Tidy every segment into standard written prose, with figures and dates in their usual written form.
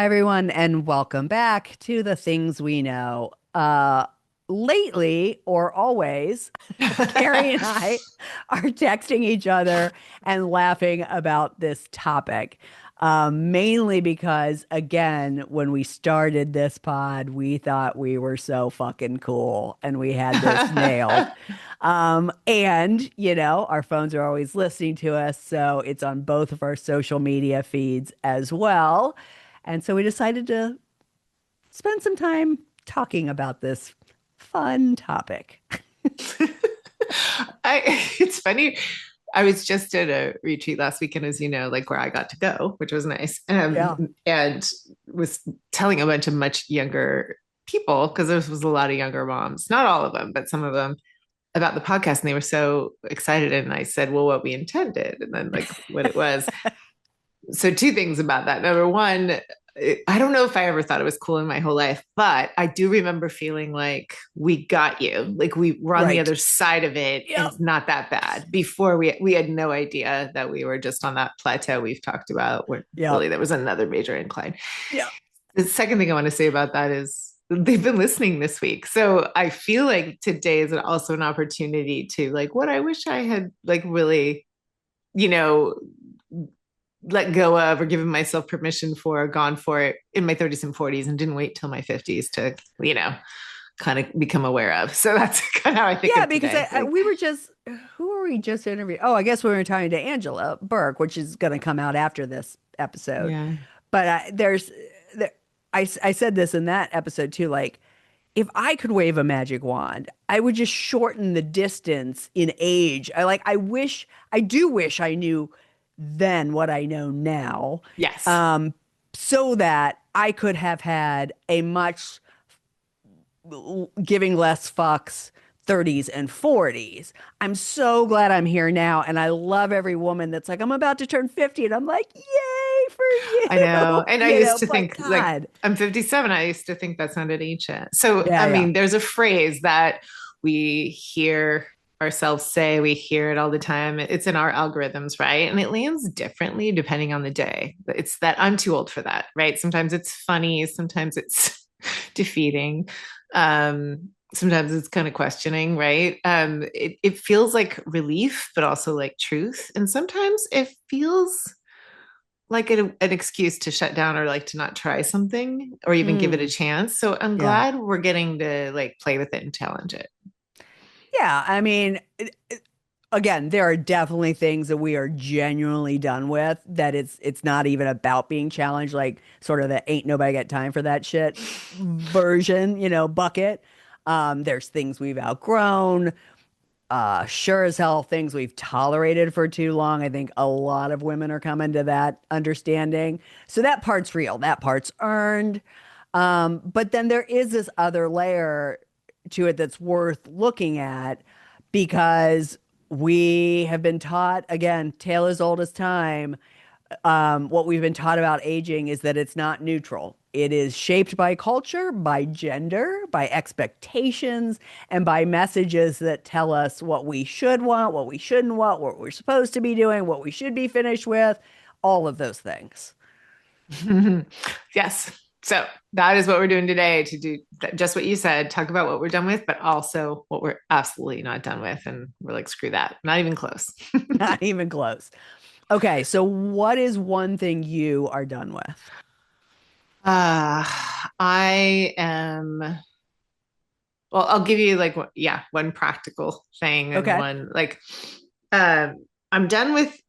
Everyone, and welcome back to the things we know. Lately or always, Carrie and I are texting each other and laughing about this topic. Mainly because, again, when we started this pod, we thought we were so fucking cool and we had this nailed. Our phones are always listening to us, so it's on both of our social media feeds as well. And so we decided to spend some time talking about this fun topic. It's funny. I was just at a retreat last weekend, as you know, like where I got to go, which was nice. Yeah. And was telling a bunch of much younger people, because there was a lot of younger moms, not all of them, but some of them, about the podcast. And they were so excited. And I said, well, what we intended, and then like what it was. So two things about that. Number one, I don't know if I ever thought it was cool in my whole life, but I do remember feeling like we got you, like we were on the Right. other side of it, and Yep. it's not that bad. Before we had no idea that we were just on that plateau we've talked about, where Yep. really there was another major incline. Yep. The second thing I want to say about that is they've been listening this week, so I feel like today is also an opportunity to like what I wish I had like really, you know let go of, or given myself permission for, gone for it in my 30s and 40s, and didn't wait till my 50s to, kind of become aware of. So that's kind of how I think Yeah, of because today. Like, we were just, who were we just interviewing? Oh, I guess we were talking to Angela Burke, which is going to come out after this episode. yeah. But there, I said this in that episode too. Like, if I could wave a magic wand, I would just shorten the distance in age. I do wish I knew then what I know now, Yes. um, so that I could have had a much giving less fucks 30s and 40s. I'm so glad I'm here now. And I love every woman that's like, I'm about to turn 50. And I'm like, yay for I know. you. And I used to But think, like, God. I'm 57. I used to think that sounded ancient. So, Yeah, I yeah. mean, there's a phrase that we hear ourselves say, we hear it all the time. It's in our algorithms, right? And it lands differently depending on the day. It's that I'm too old for that, right? Sometimes it's funny, sometimes it's defeating. Sometimes it's kind of questioning, right? It feels like relief, but also like truth. And sometimes it feels like an excuse to shut down, or like to not try something or even give it a Mm, chance. So I'm yeah. glad we're getting to like play with it and challenge it. Yeah. I mean, again, there are definitely things that we are genuinely done with that it's not even about being challenged, like sort of the ain't nobody got time for that shit version, bucket. There's things we've outgrown. Sure as hell things we've tolerated for too long. I think a lot of women are coming to that understanding. So that part's real. That part's earned. But then there is this other layer to it that's worth looking at because we have been taught, again, tale as old as time, what we've been taught about aging is that it's not neutral. It is shaped by culture, by gender, by expectations, and by messages that tell us what we should want, what we shouldn't want, what we're supposed to be doing, what we should be finished with, all of those things. Yes. So that is what we're doing today, to do just what you said, talk about what we're done with, but also what we're absolutely not done with. And we're like, screw that. Not even close. Not even close. Okay, so what is one thing you are done with? uh, I am, well, I'll give you like, yeah, one practical thing, and Okay. one like, I'm done with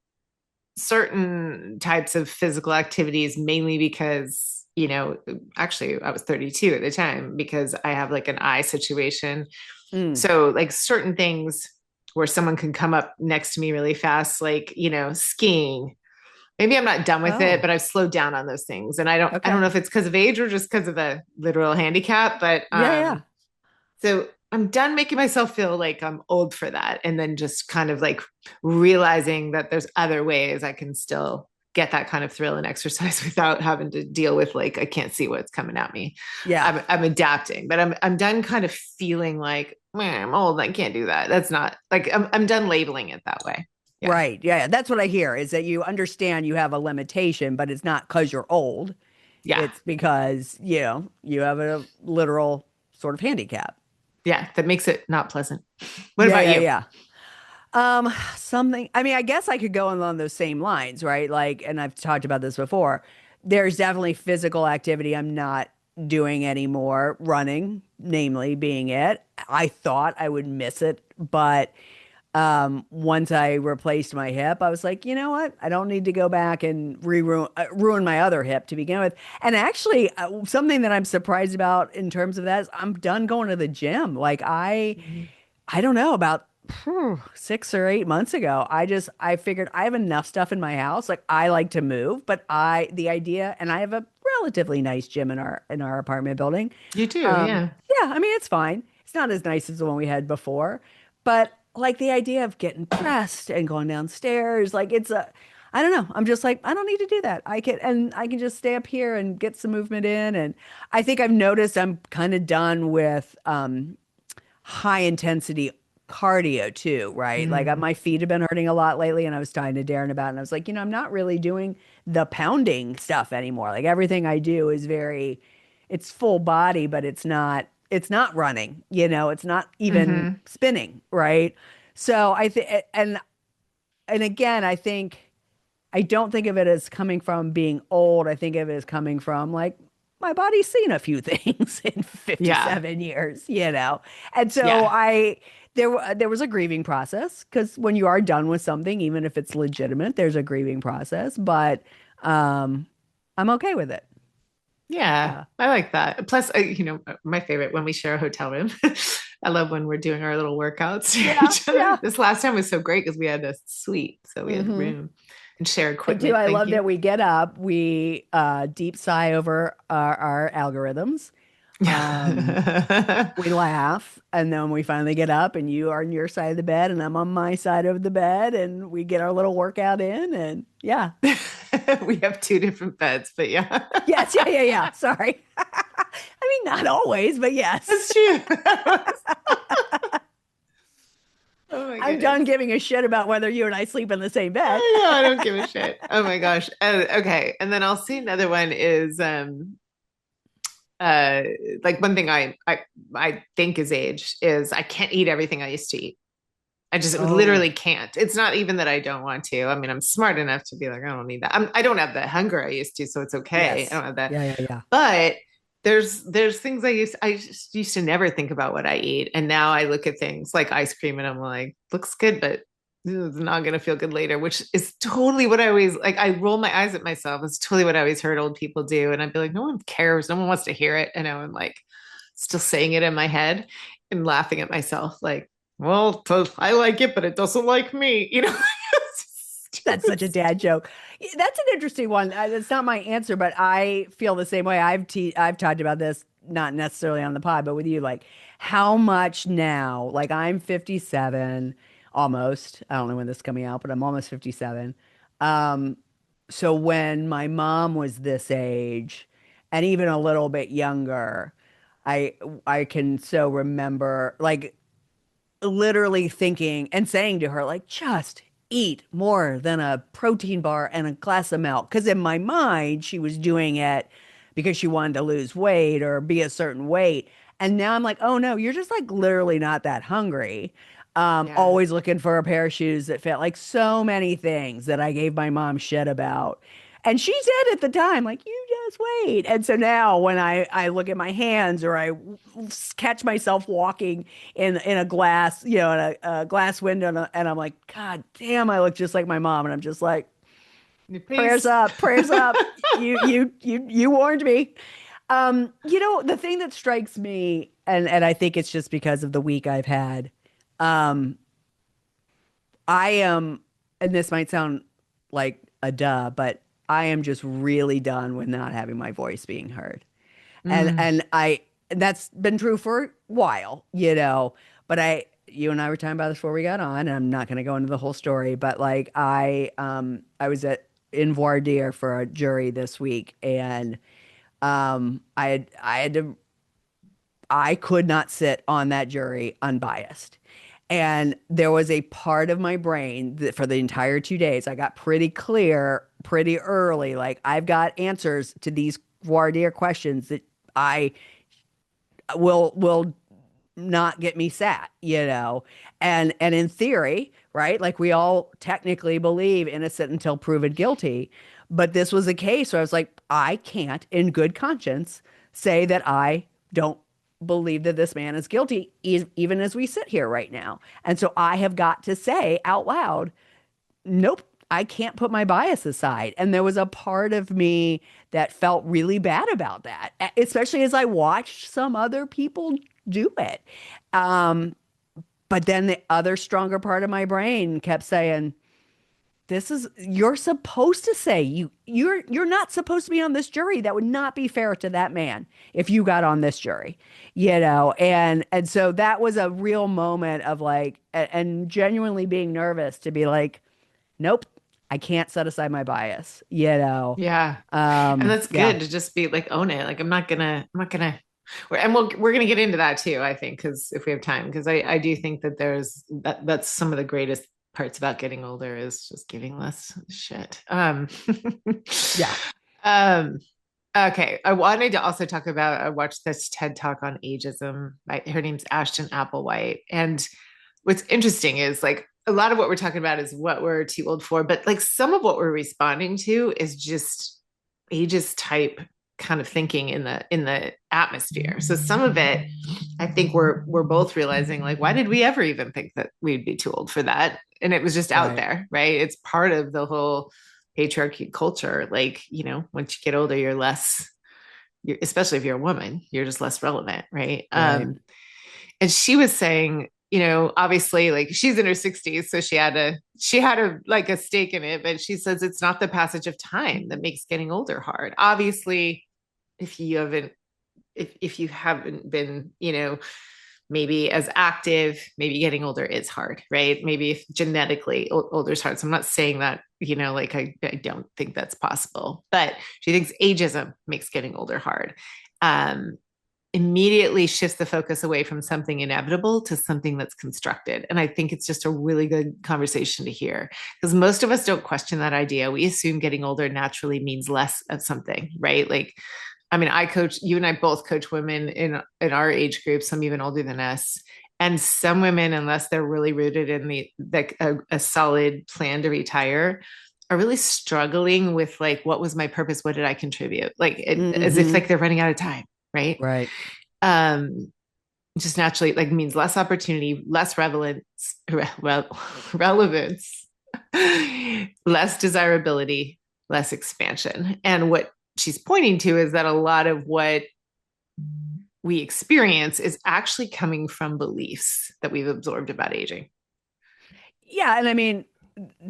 certain types of physical activities, mainly because, actually I was 32 at the time, because I have like an eye situation. Mm. So like certain things where someone can come up next to me really fast, like, skiing. Maybe I'm not done with it, Oh, but I've slowed down on those things. And I don't okay. know if it's because of age or just because of the literal handicap, but Yeah, yeah. so I'm done making myself feel like I'm old for that. And then just kind of like realizing that there's other ways I can still get that kind of thrill and exercise without having to deal with like, I can't see what's coming at me. Yeah. I'm adapting, but I'm done kind of feeling like, man, I'm old. I can't do that. That's not like, I'm done labeling it that way. Yeah. Right. Yeah. That's what I hear is that you understand you have a limitation, but it's not because you're old. Yeah. It's because, you have a literal sort of handicap. Yeah. That makes it not pleasant. What Yeah, about yeah, you? yeah. Something, I mean, I guess I could go along those same lines, right? Like, and I've talked about this before. There's definitely physical activity I'm not doing anymore, running, namely being it. I thought I would miss it, but once I replaced my hip, I was like, you know what? I don't need to go back and ruin my other hip to begin with. And actually, something that I'm surprised about in terms of that is I'm done going to the gym. Like Mhm. I don't know, about 6 or 8 months ago, I figured I have enough stuff in my house. Like I like to move, but the idea, and I have a relatively nice gym in our apartment building. You do, yeah. Yeah, I mean it's fine. It's not as nice as the one we had before, but like the idea of getting dressed and going downstairs, like I don't know. I'm just like, I don't need to do that. I can just stay up here and get some movement in. And I think I've noticed I'm kind of done with high intensity cardio too, right? Like Mm. my feet have been hurting a lot lately, and I was talking to Darren about it, and I was like, I'm not really doing the pounding stuff anymore. Like everything I do is it's full body, but it's not running, it's not even Hmm. spinning, right? So I think, and again, I don't think of it as coming from being old. I think of it as coming from like my body's seen a few things in Yeah. 57 years, you know? And so Yeah. there was a grieving process because when you are done with something, even if it's legitimate, there's a grieving process, but um, I'm okay with it. Yeah. Yeah. I like that. Plus, my favorite when we share a hotel room. I love when we're doing our little workouts to Yeah. each other. Yeah. This last time was so great because we had a suite, so we had the hmm room and share I do. equipment. I Thank love that you. we get up, we deep sigh over our algorithms. Um, Yeah. we laugh, and then we finally get up, and you are on your side of the bed, and I'm on my side of the bed, and we get our little workout in, and yeah. We have two different beds, but yeah, Yes, yeah, yeah, yeah. Sorry. I mean, not always, but yes. that's true. Oh my I'm goodness. done giving a shit about whether you and I sleep in the same bed. I know, I don't give a shit. Oh my gosh. Okay. And then I'll see another one is uh like one thing I think is age is I can't eat everything I used to eat. I just Oh, literally can't. It's not even that I don't want to. I mean, I'm smart enough to be like, I don't need that. I don't have the hunger I used to, so it's okay. I yes. don't have that. Yeah, yeah, yeah. But there's things I just used to never think about what I eat, and now I look at things like ice cream, and I'm like, looks good, but it's not gonna feel good later, which is totally what I always like. I roll my eyes at myself. It's totally what I always heard old people do, and I'd be like, no one cares, no one wants to hear it, and now I'm like, still saying it in my head and laughing at myself, like, well, I like it, but it doesn't like me, That's Stupid such a stuff. dad joke. Yeah, that's an interesting one. It's not my answer, but I feel the same way. I've talked about this, not necessarily on the pod, but with you, like how much now, like I'm 57 almost. I don't know when this is coming out, but I'm almost 57. Um, so when my mom was this age and even a little bit younger, I I can so remember like literally thinking and saying to her, like, just eat more than a protein bar and a glass of milk. Because in my mind, she was doing it because she wanted to lose weight or be a certain weight. And now I'm like, oh no, you're just like literally not that hungry. Yeah. Always looking for a pair of shoes that fit, like so many things that I gave my mom shit about. And she said at the time, like, you just wait. And so now when I look at my hands or catch myself walking in a glass, in a glass window, and I'm like, God damn, I look just like my mom. And I'm just like, prayers Peace. up, prayers up. You warned me. The thing that strikes me, and I think it's just because of the week I've had, um, I am, and this might sound like a duh, but I am just really done with not having my voice being heard. And Mm. and I that's been true for a while, but you and I were talking about this before we got on, and I'm not going to go into the whole story, but like I was in voir dire for a jury this week, and I could not sit on that jury unbiased. And there was a part of my brain that for the entire 2 days, I got pretty clear pretty early. Like, I've got answers to these voir dire questions that I will not get me sat, you know. And in theory, right? Like we all technically believe innocent until proven guilty, but this was a case where I was like, I can't in good conscience say that I don't believe that this man is guilty, even as we sit here right now. And so I have got to say out loud, nope, I can't put my bias aside. And there was a part of me that felt really bad about that, especially as I watched some other people do it. Um, but then the other stronger part of my brain kept saying, this is you're supposed to say you're not supposed to be on this jury. That would not be fair to that man if you got on this jury, you know. And so that was a real moment of like and genuinely being nervous to be like, nope, I can't set aside my bias, you know. Yeah. And that's Yeah, good to just be like, own it. Like, and we're gonna get into that too, I think, because if we have time, because I do think that that's some of the greatest parts about getting older is just giving less shit. yeah. Um, okay. I wanted to also talk about, I watched this TED talk on ageism. Her name's Ashton Applewhite. And what's interesting is like a lot of what we're talking about is what we're too old for, but like some of what we're responding to is just ageist type kind of thinking in the atmosphere. So some of it, I think we're both realizing like, why did we ever even think that we'd be too old for that? And it was just out Right. there, right? It's part of the whole patriarchy culture. Like, you know, once you get older, especially if you're a woman, you're just less relevant, right? Right. And she was saying, you know, obviously like she's in her 60s, so she had a like a stake in it, but she says it's not the passage of time that makes getting older hard. Obviously, if you haven't if you haven't been, you know, maybe as active, maybe getting older is hard, right? Maybe if genetically older is hard. So I'm not saying that, you know, like I don't think that's possible, but she thinks ageism makes getting older hard. Um, Immediately shifts the focus away from something inevitable to something that's constructed. And I think it's just a really good conversation to hear because most of us don't question that idea. We assume getting older naturally means less of something, right? Like, I mean, you and I both coach women in our age group, some even older than us. And some women, unless they're really rooted in a solid plan to retire, are really struggling with like, what was my purpose? What did I contribute? Like, as if Mm-hmm. like they're running out of time, right? Right. um just naturally like means less opportunity, less relevance, less desirability, less expansion. And what she's pointing to is that a lot of what we experience is actually coming from beliefs that we've absorbed about aging. Yeah, and I mean,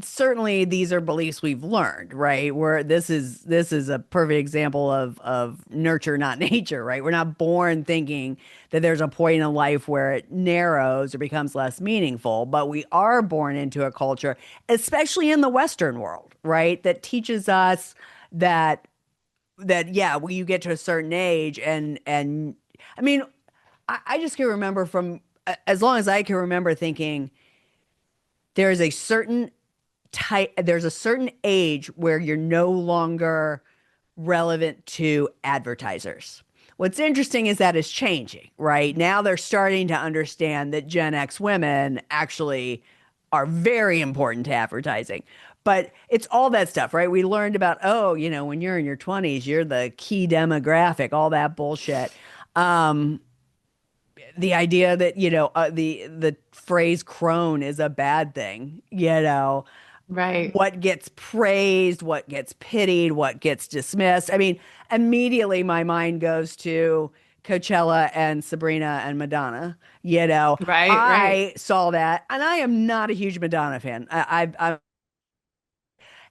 certainly these are beliefs we've learned, right? Where this is a perfect example of nurture, not nature, right? We're not born thinking that there's a point in life where it narrows or becomes less meaningful, but we are born into a culture, especially in the Western world, right? That teaches us that yeah, when you get to a certain age and I mean, I just can remember from as long as I can remember thinking there is a certain there's a certain age where you're no longer relevant to advertisers. What's interesting is that is changing, right? Now they're starting to understand that Gen X women actually are very important to advertising. But it's all that stuff, right? We learned about, oh, you know, when you're in your 20s, you're the key demographic, all that bullshit. Um, the idea that, you know, the phrase crone is a bad thing, you know, Right. what gets praised, what gets pitied, what gets dismissed. I mean, immediately my mind goes to Coachella and Sabrina and Madonna. You know, Right. I saw that, and I am not a huge Madonna fan.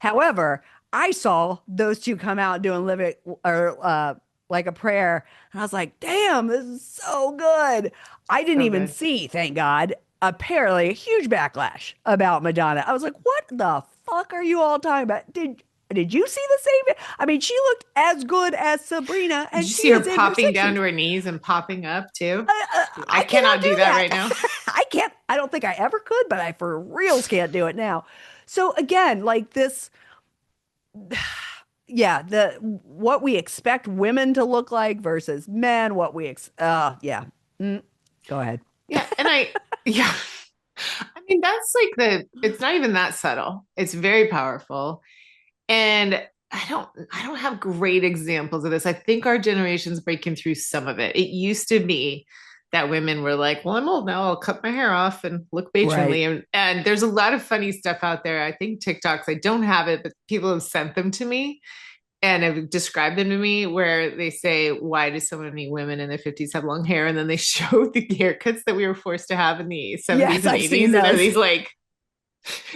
However, I saw those two come out doing "Live It" or like a prayer, and I was like, "Damn, this is so good." I didn't So even good. see, thank God, apparently a huge backlash about Madonna. I was like, "What the fuck are you all talking about?" Did you see the same? I mean, she looked as good as Sabrina, Did and you she see her is in her popping down 60s. to her knees and popping up too? I I cannot cannot do do that right now. that. I can't. I don't think I ever could, but I for reals can't do it now. So again, like this yeah, the what we expect women to look like versus men, what we yeah. Mm, go ahead. Yeah. Yeah. I mean, that's like it's not even that subtle. It's very powerful. And I don't have great examples of this. I think our generation's breaking through some of it. It used to be that women were like, well, I'm old now. I'll cut my hair off and look Right. matronly. And there's a lot of funny stuff out there. I think TikToks, I don't have it, but people have sent them to me and have described them to me where they say, why do so many women in their 50s have long hair? And then they show the haircuts that we were forced to have in the Yes, 70s and I've seen 80s. And those. everybody's like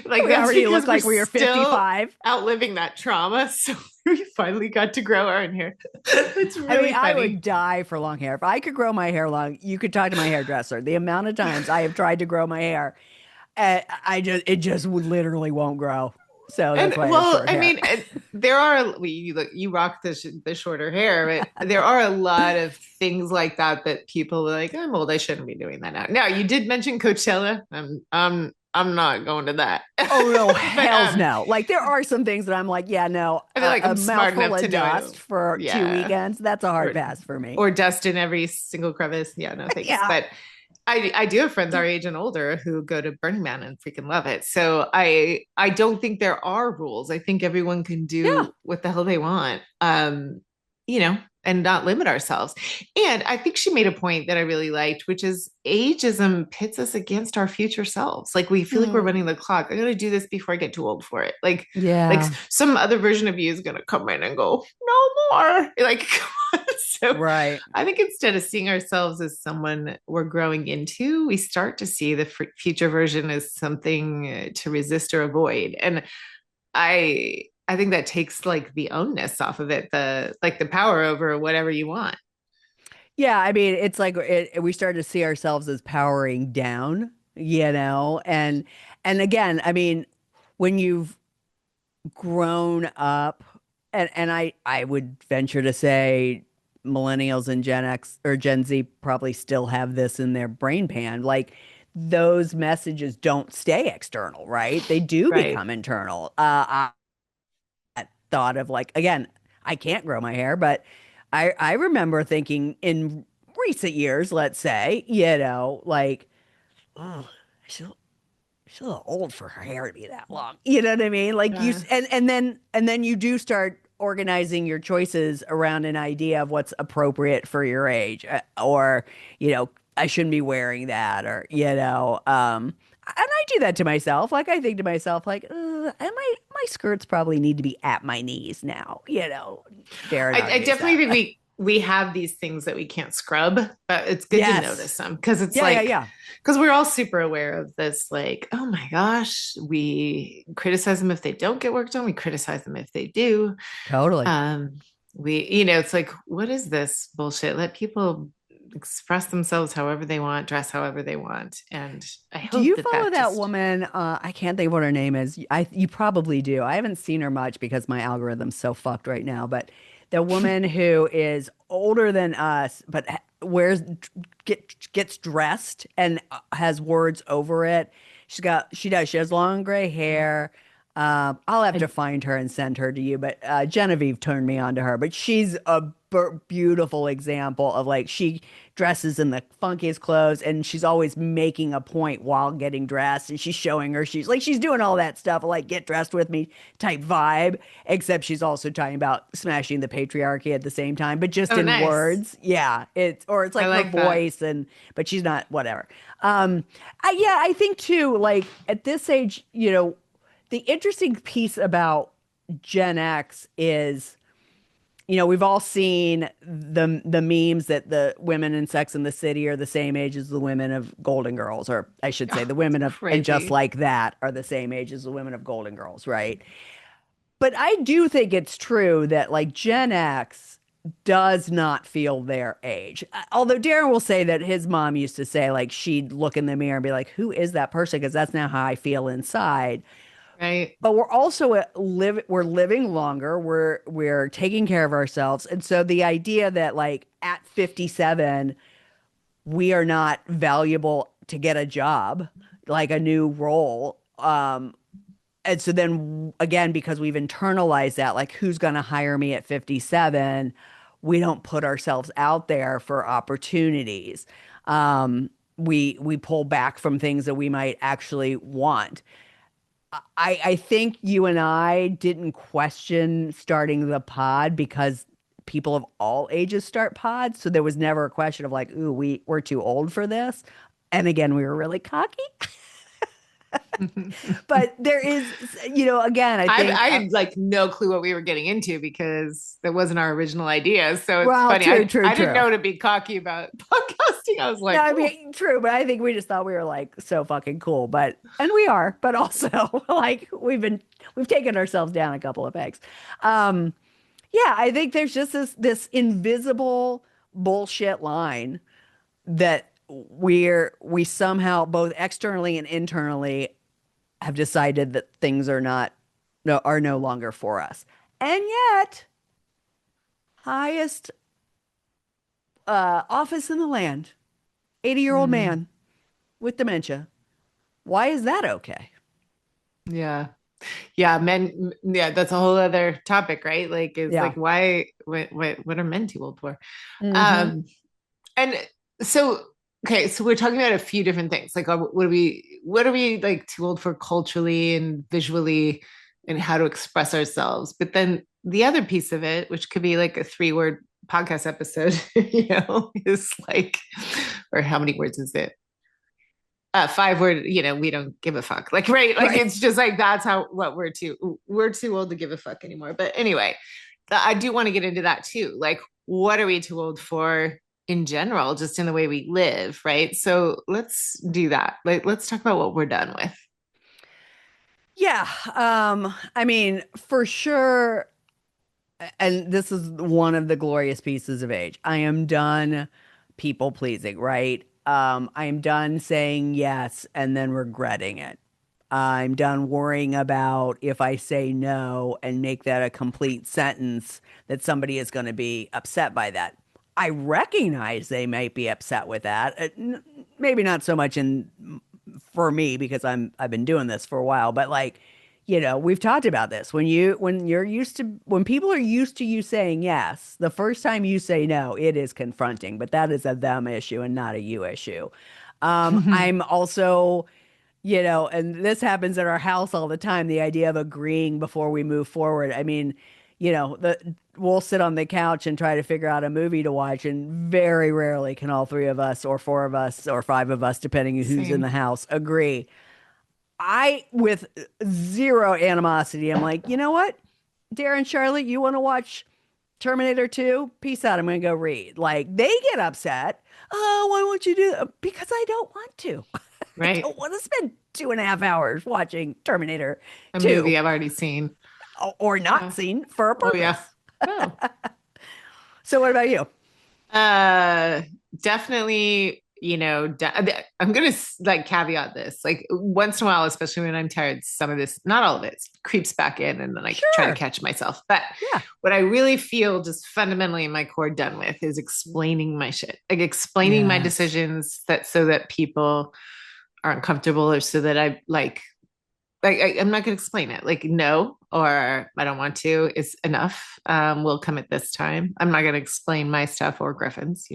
We that's already because look we're like we are still 55. outliving that trauma. So we finally got to grow our own hair. It's I mean, really I would funny. die for long hair. If I could grow my hair long, you could talk to my hairdresser. The amount of times I have tried to grow my hair, it just would literally won't grow. So And that's why I have well, short I hair. mean, there are you rock the shorter hair, but there are a lot of things like that that people are like, I'm old, I shouldn't be doing that now. Now, you did mention Coachella. I'm not going to that. Oh no, But hell's no. Like there are some things that I'm like, yeah, no, I feel like a I'm smart mouthful enough of to dust know. for two Yeah. weekends, that's a hard Or pass for me. or dust in every single crevice. Yeah, no thanks. Yeah. But I do have friends our age and older who go to Burning Man and freaking love it. So I don't think there are rules. I think everyone can Yeah. do what the hell they want. You know, and not limit ourselves. And I think she made a point that I really liked, which is ageism pits us against our future selves. Like we feel like we're running Mm, the clock. I'm gonna do this before I get too old for it. Like yeah. some other version of you is gonna come in and go, no more. Like so Right. I think instead of seeing ourselves as someone we're growing into, we start to see the future version as something to resist or avoid. And I think that takes like the ownness off of it, the power over whatever you want. Yeah, I mean, it's like we start to see ourselves as powering down, and again, I mean, when you've grown up, and I would venture to say millennials and Gen X or Gen Z probably still have this in their brain pan, like those messages don't stay external, right? They do Right. become internal. I thought of like again, I can't grow my hair, but I remember thinking in recent years, let's say, like, oh, she's she's a little old for her hair to be that long. You know what I mean? Like Yeah. and then you do start organizing your choices around an idea of what's appropriate for your age, or I shouldn't be wearing that, or and I do that to myself. Like I think to myself, like, and my skirts probably need to be at my knees now. Daring I argues definitely that. think we have these things that we can't scrub, but it's good to Yes. notice them because it's Yeah, yeah, like yeah. because we're all super aware of this, like, oh my gosh, we criticize them if they don't get work done, we criticize them if they do. Totally. Um, it's like, what is this bullshit? Let people express themselves however they want, dress however they want. And I Do hope you that follow that that just, woman? I can't think of what her name is. You probably do. I haven't seen her much because my algorithm's so fucked right now. But the woman who is older than us, but wears gets dressed and has words over it. She has long gray hair. I'll have to I, find her and send her to you. But Genevieve turned me on to her. But she's a beautiful example of like she dresses in the funkiest clothes and she's always making a point while getting dressed and she's showing her she's doing all that stuff like get dressed with me type vibe, except she's also talking about smashing the patriarchy at the same time, but just oh, in nice. words. Yeah, it's I like her like that. voice, and but she's not whatever. Yeah, I think too, like at this age, the interesting piece about Gen X is we've all seen the memes that the women in Sex and the City are the same age as the women of Golden Girls, or I should say Oh, the it's women of And Just crazy. Like That are the same age as the women of Golden Girls, right? But I do think it's true that like Gen X does not feel their age. Although Darren will say that his mom used to say like she'd look in the mirror and be like, "Who is that person?" Because that's now how I feel inside. Right. But we're also we're living longer, we're taking care of ourselves, and so the idea that like at 57 we are not valuable to get a job, like a new role, And so then again, because we've internalized that, like who's going to hire me at 57, we don't put ourselves out there for opportunities. We pull back from things that we might actually want. I think you and I didn't question starting the pod because people of all ages start pods. So there was never a question of like, ooh, we're too old for this. And again, we were really cocky. But there is, again, I think, I had like no clue what we were getting into because that wasn't our original idea. So it's well, funny. true, true, I didn't true. know to be cocky about podcasting. I was No, like, I oh. mean, true, but I think we just thought we were like so fucking cool, and we are, but also like we've taken ourselves down a couple of pegs. Um, yeah, I think there's just this invisible bullshit line that we somehow both externally and internally have decided that things are no longer for us. And yet, highest office in the land, 80-year-old Mm, man with dementia. Why is that okay? yeah. Yeah, men. Yeah, that's a whole other topic, right? Like, is Yeah. like, why? What are men too old for? Hmm. Um, and so, okay, so we're talking about a few different things. Like, what are we like too old for culturally and visually, and how to express ourselves? But then the other piece of it, which could be like a 3-word podcast episode, is like, or how many words is it? 5-word, we don't give a fuck. Like, right. Like, Right. it's just like, that's how, what we're too old to give a fuck anymore. But anyway, I do want to get into that too. Like, what are we too old for in general, just in the way we live? Right. So let's do that. Like, let's talk about what we're done with. Yeah. I mean, for sure, and this is one of the glorious pieces of age. I am done people pleasing, right? I am done saying yes and then regretting it. I'm done worrying about if I say no and make that a complete sentence that somebody is going to be upset by that. I recognize they might be upset with that. Maybe not so much in for me because I've been doing this for a while, but like, we've talked about this. When people are used to you saying yes, the first time you say no, it is confronting, but that is a them issue and not a you issue. I'm also, and this happens at our house all the time, the idea of agreeing before we move forward. I mean, we'll sit on the couch and try to figure out a movie to watch, and very rarely can all three of us or four of us or five of us, depending on who's in the Same. house, agree. With zero animosity, I'm like, you know what? Darren, Charlotte, you want to watch Terminator 2? Peace out. I'm going to go read. Like, they get upset. Oh, why won't you do that? Because I don't want to. I Right. don't want to spend 2.5 hours watching Terminator A 2 movie I've already seen. or not Yeah. seen for a Oh, yeah. purpose. Oh. So, what about you? Uh, definitely, I'm gonna like caveat this. Like once in a while, especially when I'm tired, some of this, not all of it, creeps back in, and then I try to Sure. catch myself. But Yeah. what I really feel just fundamentally in my core done with is explaining my shit, like explaining my Yes. decisions that so that people aren't comfortable or so that I like I'm not going to explain it. Like no, or I don't want to. Is enough. We'll come at this time. I'm not going to explain my stuff or Griffin's.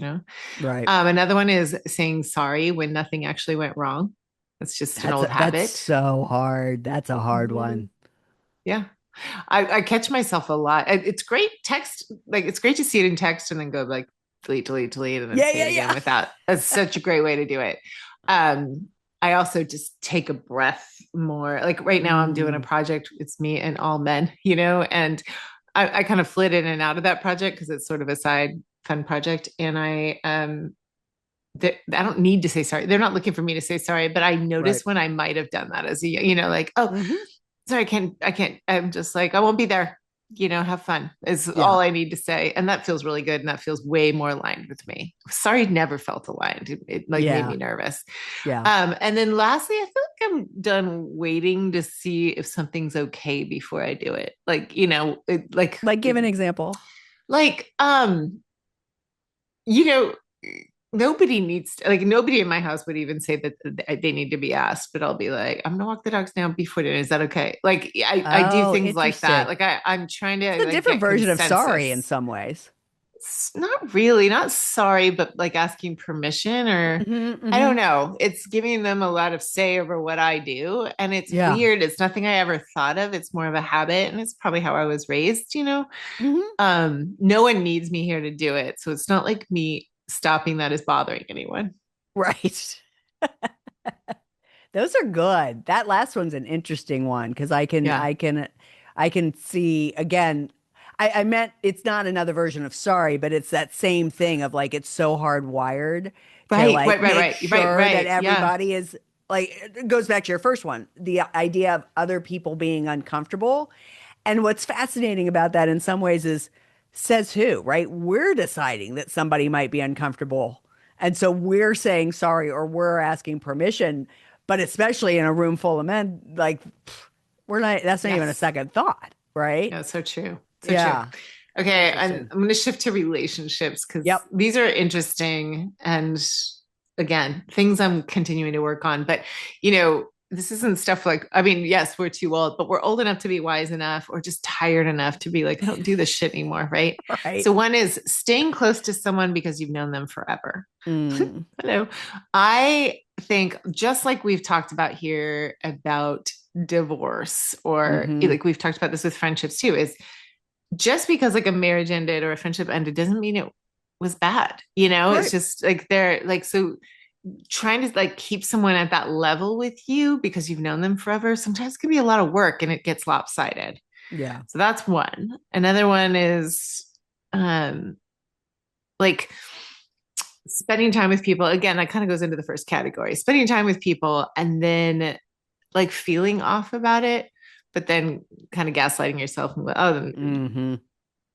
Right. Another one is saying sorry when nothing actually went wrong. That's just an old That's habit. so hard. That's a hard Mhm. one. Yeah. I catch myself a lot. It's great text, like it's great to see it in text and then go like delete, delete, delete, and then Yeah, say yeah, it again yeah. without. That's such a great way to do it. I also just take a breath more. Like right now, I'm doing a Mm, project. It's me and all men, and I kind of flit in and out of that project because it's sort of a side fun project. And I don't need to say sorry. They're not looking for me to say sorry, but I right. notice when I might have done that as like, oh, Hmm. sorry, I can't. I'm just like, I won't be there. Have fun is Yeah. all I need to say. And that feels really good. And that feels way more aligned with me. Sorry never felt aligned. It like made Yeah. me nervous. Yeah. And then lastly, I feel like I'm done waiting to see if something's okay before I do it. Like, Like, give an example. like, you know, nobody needs to, like nobody in my house would even say that they need to be asked, but I'll be like, I'm gonna walk the dogs now before dinner. Is that okay? Like I do Oh, things like that. interesting. Like I'm trying It's to a like different get version of sorry in consensus. some ways. It's not really, not sorry, but like asking permission or Hmm, I don't hmm. know. It's giving them a lot of say over what I do. And it's Yeah. weird. It's nothing I ever thought of. It's more of a habit. And it's probably how I was raised, you know? Hmm. No one needs me here to do it. So it's not like me stopping that is bothering anyone. Right. Those are good. That last one's an interesting one because Yeah. I can see again. I meant it's not another version of sorry, but it's that same thing of like it's so hardwired to Right, like right, right, make right, right, sure that right. Yeah. everybody is like it goes back to your first one, the idea of other people being uncomfortable. And what's fascinating about that in some ways is says who, right? We're deciding that somebody might be uncomfortable. And so we're saying sorry or we're asking permission, but especially in a room full of men, like we're not, that's not even a Yes. second thought, right? Yeah, so true. So true. Yeah. Okay, I'm Interesting. I'm going to shift to relationships because Yep. these are interesting and again, things I'm continuing to work on. But this isn't stuff like I mean, yes, we're too old, but we're old enough to be wise enough or just tired enough to be like, I don't do this shit anymore, right? Right. So one is staying close to someone because you've known them forever. Mm. Hello. I think just like we've talked about here about divorce or Hmm. like we've talked about this with friendships too is just because like a marriage ended or a friendship ended doesn't mean it was bad. It's Right. just like they're like so trying to like keep someone at that level with you because you've known them forever sometimes can be a lot of work and it gets lopsided. Yeah. So that's one. Another one is um like spending time with people again that kind of goes into the first category spending time with people and then like feeling off about it but then kind of gaslighting yourself and oh Hmm.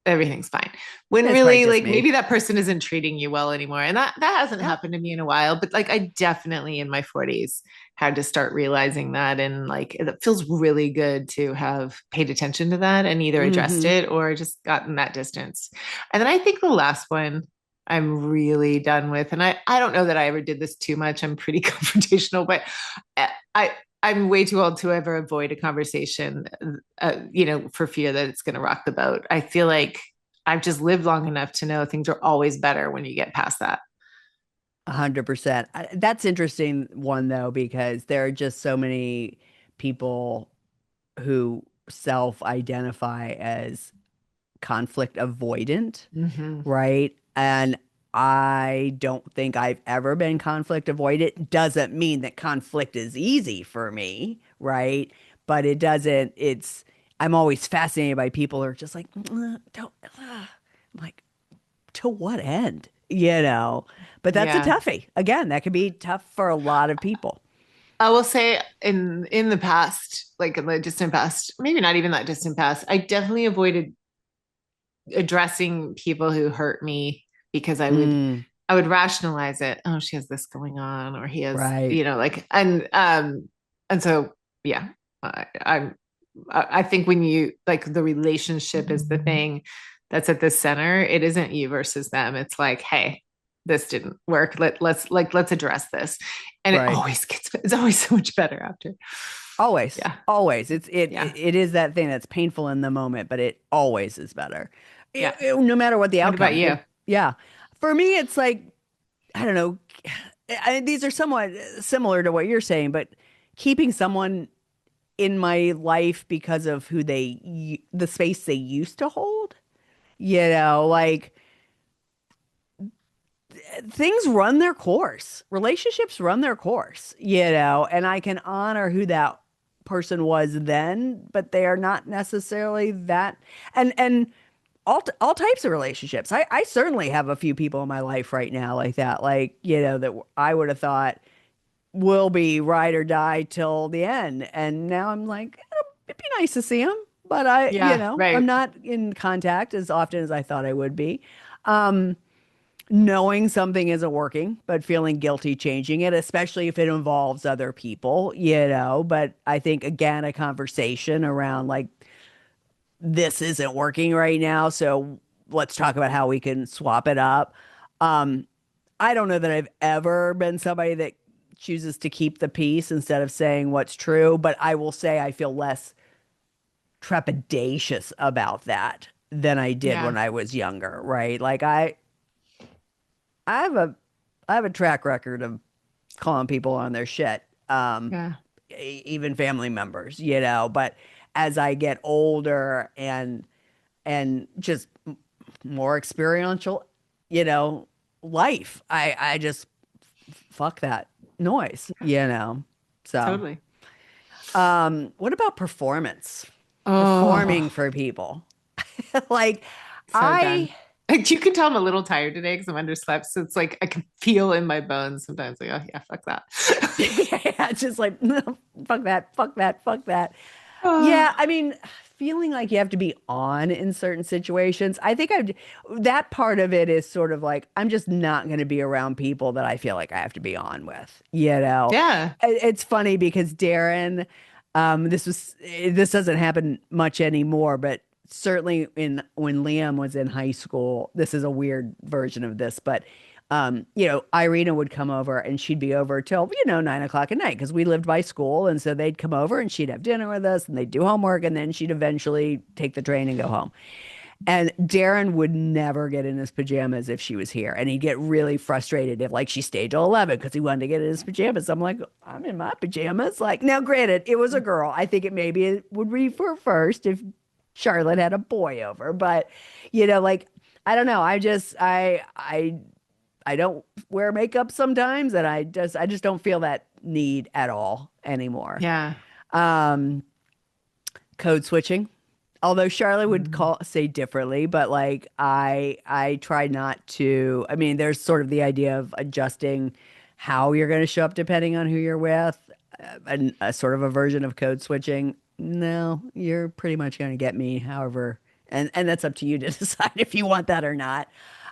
everything's fine when It's probably really just like me. maybe that person isn't treating you well anymore and that hasn't Yeah. happened to me in a while but like I definitely in my 40s had to start realizing that and like it feels really good to have paid attention to that and either addressed Hmm. it or just gotten that distance and then I think the last one I'm really done with and I don't know that I ever did this too much I'm pretty confrontational but I I'm way too old to ever avoid a conversation, for fear that it's going to rock the boat. I feel like I've just lived long enough to know things are always better when you get past that. 100%. That's interesting one though, because there are just so many people who self-identify as conflict avoidant, Mm-hmm. right? And I don't think I've ever been conflict avoidant. Doesn't mean that conflict is easy for me, right? But it doesn't, I'm always fascinated by people who are just like, don't, I'm like, to what end? But that's a Yeah. toughie. Again, that could be tough for a lot of people. I will say in the past, like in the distant past, maybe not even that distant past, I definitely avoided addressing people who hurt me because Mm, I would rationalize it. Oh, she has this going on, or he has, right. like, and so yeah, I'm. I think when you like the relationship is the thing that's at the center. It isn't you versus them. It's like, hey, this didn't work. Let's address this, and Right. it's always so much better after. Always. Yeah, Always. yeah, It is that thing that's painful in the moment, but it always is better. yeah. No matter what the What about outcome. you? Yeah. For me, it's like, I don't know. These are somewhat similar to what you're saying, but keeping someone in my life because of the space they used to hold, like things run their course. Relationships run their course, and I can honor who that person was then, but they are not necessarily that. And all types of relationships. I certainly have a few people in my life right now like that, like, that I would have thought will be ride or die till the end. And now I'm like, it'd be nice to see them, but Yeah, I'm right. not in contact as often as I thought I would be. Um, Knowing something isn't working, but feeling guilty changing it, especially if it involves other people, But I think, again, a conversation around like, this isn't working right now. So let's talk about how we can swap it up. Um, I don't know that I've ever been somebody that chooses to keep the peace instead of saying what's true, but I will say I feel less trepidatious about that than I did Yeah. when I was younger, right? Like I have a I have a track record of calling people on their shit. Yeah. Even family members, you know, but as I get older and just more experiential, you know, life, I just fuck that noise, you know. So, Totally. what about performance? Oh, Performing for people. Like so done. I Like you can tell I'm a little tired today because I'm underslept. So it's like I can feel in my bones sometimes like, oh yeah, fuck that. yeah, it's just like no, fuck that, fuck that, fuck that. Oh, Yeah, I mean, feeling like you have to be on in certain situations. I think that part of it is sort of like I'm just not going to be around people that I feel like I have to be on with, you know. yeah. It's funny because Darren, this doesn't happen much anymore, but certainly in when Liam was in high school, this is a weird version of this, but you know, Irina would come over and she'd be over till, you know, 9 o'clock at night because we lived by school. And so they'd come over and she'd have dinner with us and they'd do homework and then she'd eventually take the train and go home. And Darren would never get in his pajamas if she was here. And he'd get really frustrated if like she stayed till 11 because he wanted to get in his pajamas. I'm like, I'm in my pajamas. Like, now granted, it was a girl. I think it would be for first if Charlotte had a boy over. But, you know, like, I don't know. I don't wear makeup sometimes, and I just don't feel that need at all anymore. Yeah. Um, Code switching. Although Charlotte would Mm. call say differently, but like I try not to. I mean, there's sort of the idea of adjusting how you're going to show up depending on who you're with, and a sort of a version of code switching. No, you're pretty much going to get me, however, and that's up to you to decide if you want that or not.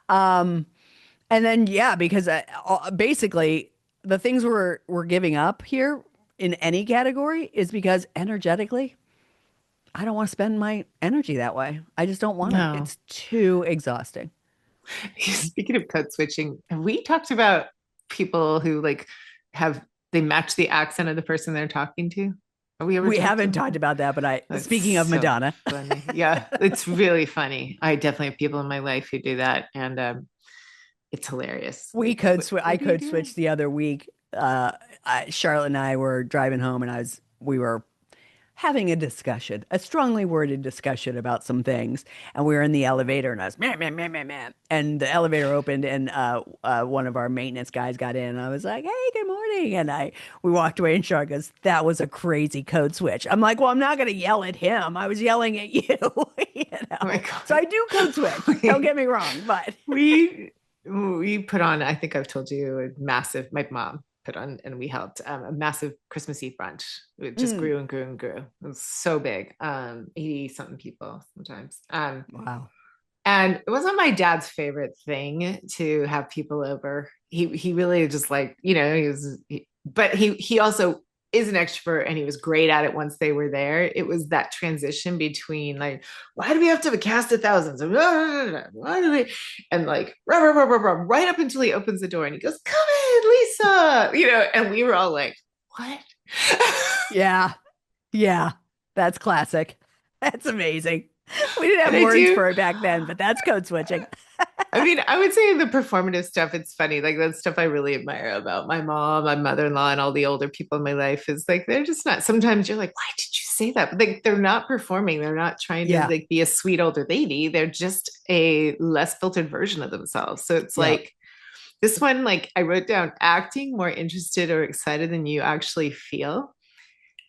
Um, and then yeah, because basically the things we're giving up here in any category is because energetically, I don't want to spend my energy that way. I just don't want to. No. It's too exhausting. Speaking of code switching, have we talked about people who like have they match the accent of the person they're talking to? Have we ever We talked haven't about talked that? about that, but That's speaking of so Madonna, funny. Yeah, it's really funny. I definitely have people in my life who do that, and it's hilarious. Like, I what are you code doing? switched the other week. Charlotte and I were driving home, and we were having a discussion, a strongly worded discussion about some things. And we were in the elevator and I was meh, meh, meh, meh, meh. And the elevator opened and one of our maintenance guys got in and I was like, hey, good morning. And we walked away and Char goes, that was a crazy code switch. I'm like, well, I'm not going to yell at him. I was yelling at you, you Oh my know? So god. I do code switch. Don't get me wrong, but we we put on, I think I've told you, a massive, my mom put on and we helped a massive Christmas Eve brunch. It just mm, grew and grew and grew. It was so big. 80 something people sometimes. wow. And it wasn't my dad's favorite thing to have people over. He really just like, you know, but he also is an extrovert and he was great at it once they were there. It was that transition between like, why do we have to have a cast of thousands? Why do we? And like, right up until he opens the door and he goes, come in, Lisa, you know, and we were all like, what? Yeah. Yeah. That's classic. That's amazing. We didn't And have I words do. for it back then, but that's code switching. I mean, I would say the performative stuff, it's funny. Like that's stuff I really admire about my mom, my mother-in-law, and all the older people in my life is like they're just not, sometimes you're like, why did you say that? But like they're not performing. They're not trying to Yeah. like be a sweet older lady. They're just a less filtered version of themselves. So it's Yeah. like this one, like I wrote down acting more interested or excited than you actually feel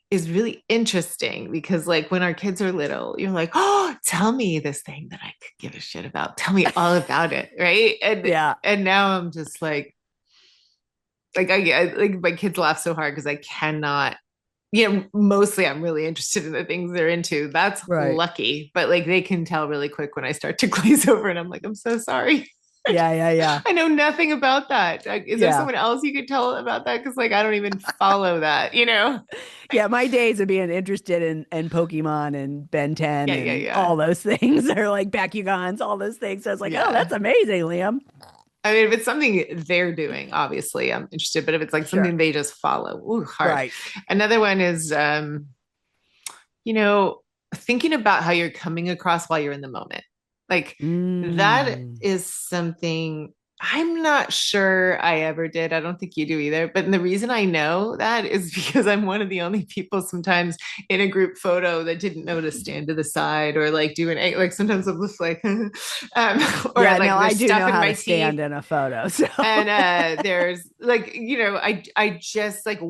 is really interesting because like when our kids are little you're like, oh, tell me this thing that I could give a shit about, tell me all about it, right? Yeah. And now I'm just like I like my kids laugh so hard because I cannot, you know, mostly I'm really interested in the things they're into. That's Right. lucky, but like they can tell really quick when I start to glaze over and I'm like, I'm so sorry. Yeah. Yeah. Yeah. I know nothing about that. Like, is there Yeah. someone else you could tell about that? Because like I don't even follow that, you know? Yeah. My days of being interested in Pokemon and Ben 10 Yeah, yeah, and yeah. all those things are like Bakugans, all those things. I was like, oh, Yeah. that's amazing, Liam. I mean, if it's something they're doing, obviously I'm interested, but if it's like Sure. something they just follow, ooh, hard. Right. Another one is, you know, thinking about how you're coming across while you're in the moment. Like that Mm. is something I'm not sure I ever did. I don't think you do either. But the reason I know that is because I'm one of the only people sometimes in a group photo that didn't know to stand to the side or like do an like sometimes I'm just like or Yeah, no, like I there's do stuff know in how my to teeth stand in a photo. So and there's like I just like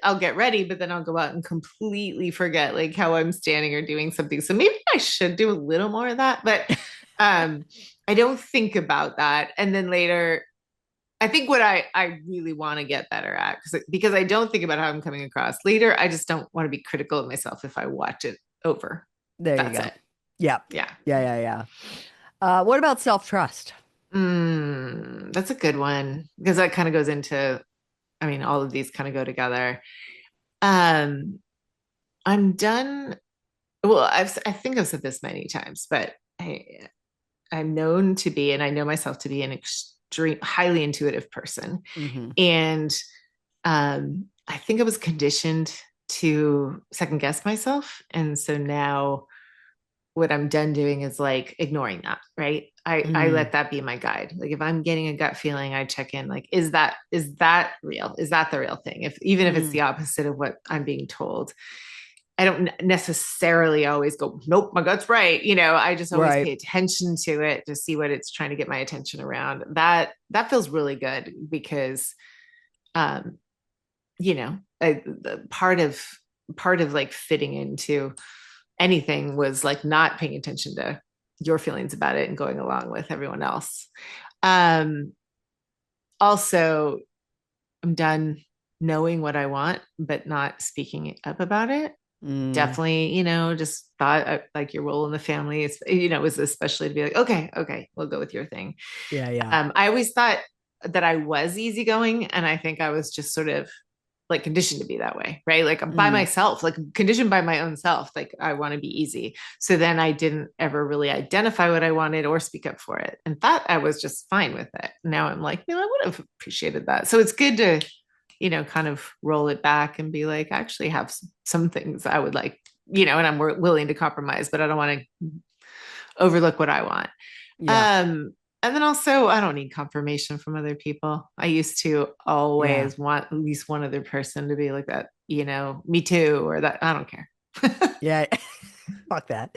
I'll get ready but then I'll go out and completely forget like how I'm standing or doing something, so maybe I should do a little more of that, but um I don't think about that. And then later I think what I really want to get better at, because I don't think about how I'm coming across later, I just don't want to be critical of myself if I watch it over. there you That's go. it. Yeah. Yeah. Yeah. What about self-trust? That's a good one because that kind of goes into, I mean, all of these kind of go together. Um, I'm done. Well, I think I've said this many times, but I'm known to be, and I know myself to be an extreme, highly intuitive person. Hmm. And I think I was conditioned to second guess myself. And so now what I'm done doing is like ignoring that, right? I Mm. let that be my guide. Like if I'm getting a gut feeling, I check in like, is that real? Is that the real thing? If even if it's Mm. the opposite of what I'm being told, I don't necessarily always go, nope, my gut's right. I just always Right. pay attention to it to see what it's trying to get my attention around. That feels really good because um, the part of like fitting into anything was like not paying attention to your feelings about it and going along with everyone else. Um, Also, I'm done knowing what I want, but not speaking up about it. Mm. Definitely, just thought like your role in the family is, was especially to be like, okay, we'll go with your thing. Yeah. I always thought that I was easygoing, and I think I was just sort of like conditioned to be that way, right? Like by Mm. myself, like conditioned by my own self, like I want to be easy. So then I didn't ever really identify what I wanted or speak up for it, and thought I was just fine with it. Now I'm like, I would have appreciated that. So it's good to, kind of roll it back and be like, I actually have some things I would like, and I'm willing to compromise, but I don't want to overlook what I want. Yeah. Um, and then also, I don't need confirmation from other people. I used to Yeah. always want at least one other person to be like that, me too, or that. I don't care. Yeah. Fuck that.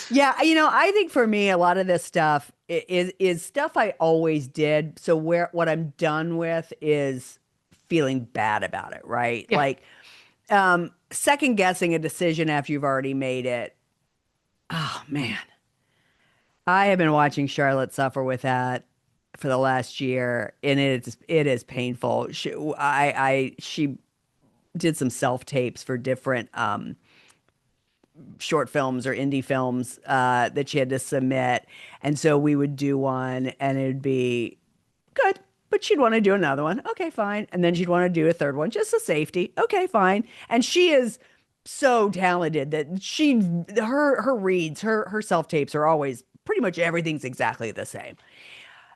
Yeah, I think for me, a lot of this stuff is stuff I always did. So what I'm done with is feeling bad about it, right? Yeah. Like second guessing a decision after you've already made it. Oh man. I have been watching Charlotte suffer with that for the last year, and it is painful. She did some self tapes for different short films or indie films that she had to submit. And so we would do one and it'd be good, but she'd want to do another one. Okay, fine. And then she'd want to do a third one, just a safety. Okay, fine. And she is so talented that her reads, her self-tapes are always pretty much everything's exactly the same.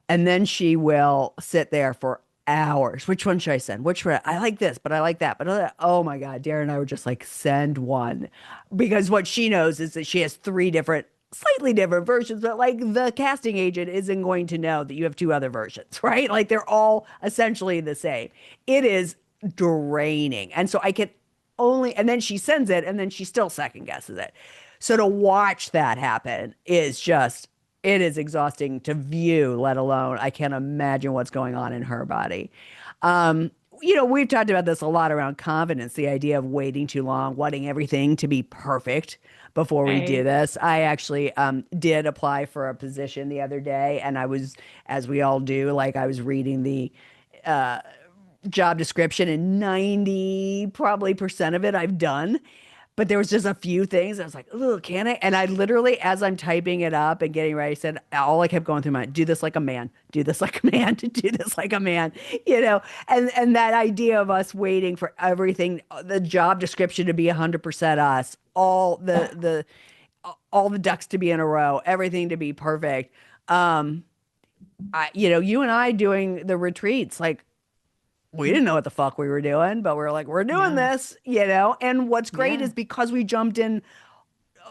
And then she will sit there for hours. Which one should I send? Which one? I like this, but I like that. But oh my God, Darren and I were just like, send one. Because what she knows is that she has three different, slightly different versions, but like the casting agent isn't going to know that you have two other versions, right? Like they're all essentially the same. It is draining. And so I can only, and then she sends it and then she still second guesses it. So to watch that happen is just it is exhausting to view, let alone I can't imagine what's going on in her body. Um, we've talked about this a lot around confidence, the idea of waiting too long, wanting everything to be perfect before we do Right. this. I actually did apply for a position the other day, and I was, as we all do, like I was reading the job description, and 90 probably percent of it I've done. But there was just a few things. I was like, "Oh, can I?" And I literally, as I'm typing it up and getting ready, said, all I kept going through my, do this like a man, do this like a man, do this like a man, you know? And that idea of us waiting for everything, the job description to be 100% us, all the ducks to be in a row, everything to be perfect. Um, you and I doing the retreats, like we didn't know what the fuck we were doing, but we are like, we're doing Yeah. this, And what's great Yeah. is because we jumped in,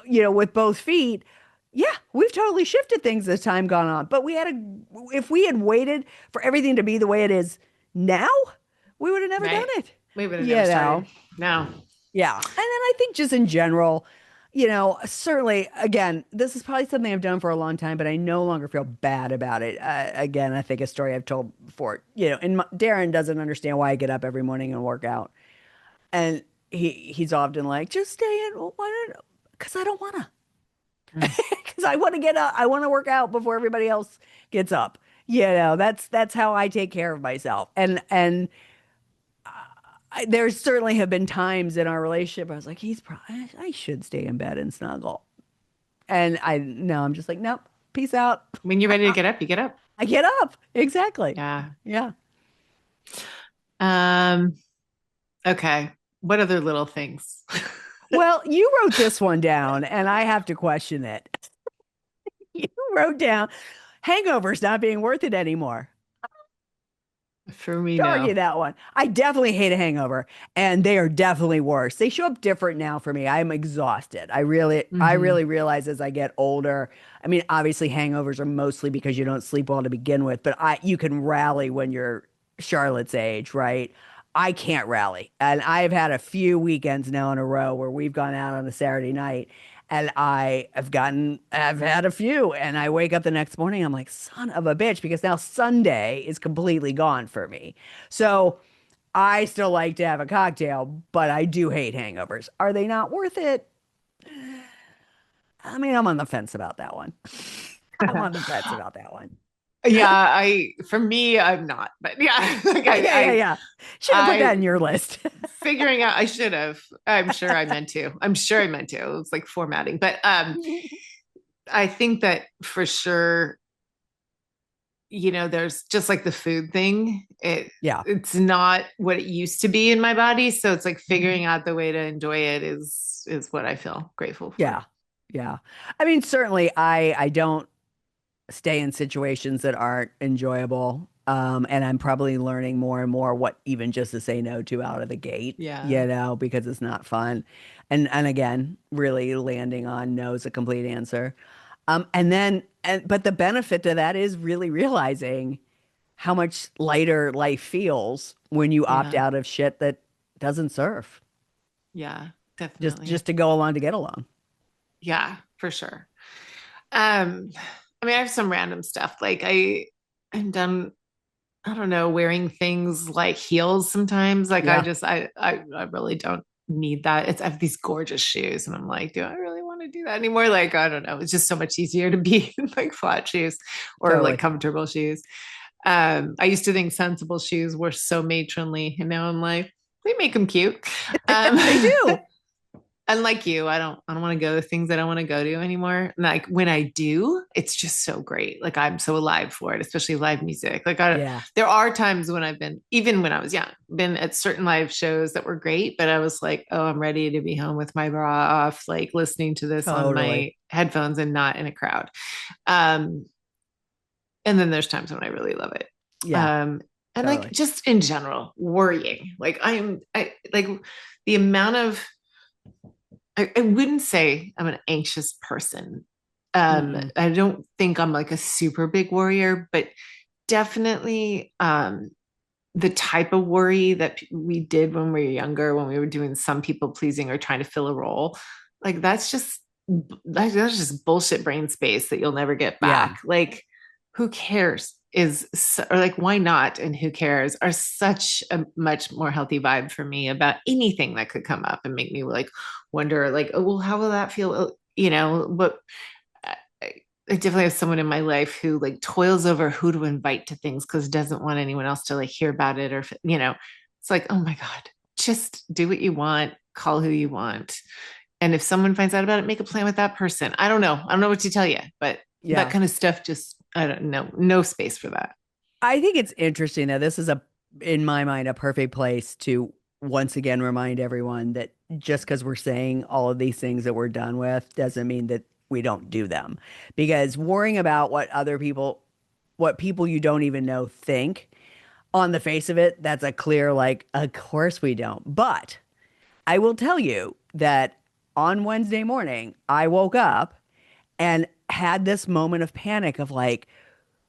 with both feet. Yeah, we've totally shifted things as time gone on. But if we had waited for everything to be the way it is now, we would have never done Right. it. We would have You never know? started. No. Yeah. And then I think just in general, certainly, again, this is probably something I've done for a long time, but I no longer feel bad about it. Again, I think a story I've told before, and Darren doesn't understand why I get up every morning and work out. And he's often like, just stay in. Well, why not? Because I don't want to. Mm. Because I want to get up. I want to work out before everybody else gets up. That's how I take care of myself. And there certainly have been times in our relationship I was like, I should stay in bed and snuggle. And I'm just like, nope, peace out. When you're ready to get up, you get up. I get up. Exactly. Yeah. Yeah. Um, okay. What other little things? Well, you wrote this one down, and I have to question it. You wrote down hangovers not being worth it anymore. For me, To argue no. that one. I definitely hate a hangover, and they are definitely worse. They show up different now for me. I'm exhausted. I really Hmm. realize as I get older. I mean, obviously hangovers are mostly because you don't sleep well to begin with, but you can rally when you're Charlotte's age, right? I can't rally. And I've had a few weekends now in a row where we've gone out on a Saturday night and I've had a few, and I wake up the next morning, I'm like, son of a bitch, because now Sunday is completely gone for me. So I still like to have a cocktail, but I do hate hangovers. Are they not worth it? I mean, I'm on the fence about that one. I'm on the fence about that one. Yeah, for me, I'm not, but yeah, like Yeah, yeah, yeah, yeah. Should have put that I in your list. figuring out, I should have. I'm sure I meant to. I'm sure I meant to. It was like formatting, but I think that for sure, there's just like the food thing. Yeah. It's not what it used to be in my body, so it's like figuring out the way to enjoy it is what I feel grateful for. Yeah. Yeah. I mean, certainly I don't stay in situations that aren't enjoyable. And I'm probably learning more and more what even just to say no to out of the gate, Yeah. because it's not fun. And again, really landing on no is a complete answer. But the benefit to that is really realizing how much lighter life feels when you opt Yeah. out of shit that doesn't serve. Yeah, Just definitely. to go along to get along. Yeah, for sure. Um, I mean, I have some random stuff. Like I'm done, I don't know, wearing things like heels sometimes. Like I Yeah, just I really don't need that. I have these gorgeous shoes and I'm like, do I really want to do that anymore? Like, I don't know. It's just so much easier to be in like flat shoes or like totally. comfortable shoes. I used to think sensible shoes were so matronly, and now I'm like, they make them cute. Um, They do. unlike you, I don't want to go to things I don't want to go to anymore. Like when I do, it's just so great. Like I'm so alive for it, especially live music. Yeah, There are times when I've been, even when I was young, been at certain live shows that were great, but I was like, oh, I'm ready to be home with my bra off, like listening to this on totally. my headphones and not in a crowd. Um, and then there's times when I really love it. Yeah, Um, and like totally. just in general, worrying. Like I like the amount of I wouldn't say I'm an anxious person. Mm-mm. I don't think I'm like a super big worrier, but definitely the type of worry that we did when we were younger, when we were doing some people pleasing or trying to fill a role, like that's just bullshit brain space that you'll never get Yeah, back. Like, who cares? Or like, why not? And who cares are such a much more healthy vibe for me about anything that could come up and make me like wonder, like, oh, well, how will that feel? But I definitely have someone in my life who like toils over who to invite to things because doesn't want anyone else to like hear about it or it's like, oh my God, just do what you want, call who you want. And if someone finds out about it, make a plan with that person. I don't know. I don't know what to tell you, but that yeah. kind of stuff just, I don't know, no space for that. I think it's interesting that this is in my mind, a perfect place to once again remind everyone that just because we're saying all of these things that we're done with doesn't mean that we don't do them. Because worrying about what other people what people you don't even know think. On the face of it, that's a clear, like, of course we don't. But I will tell you that on Wednesday morning, I woke up and had this moment of panic of like,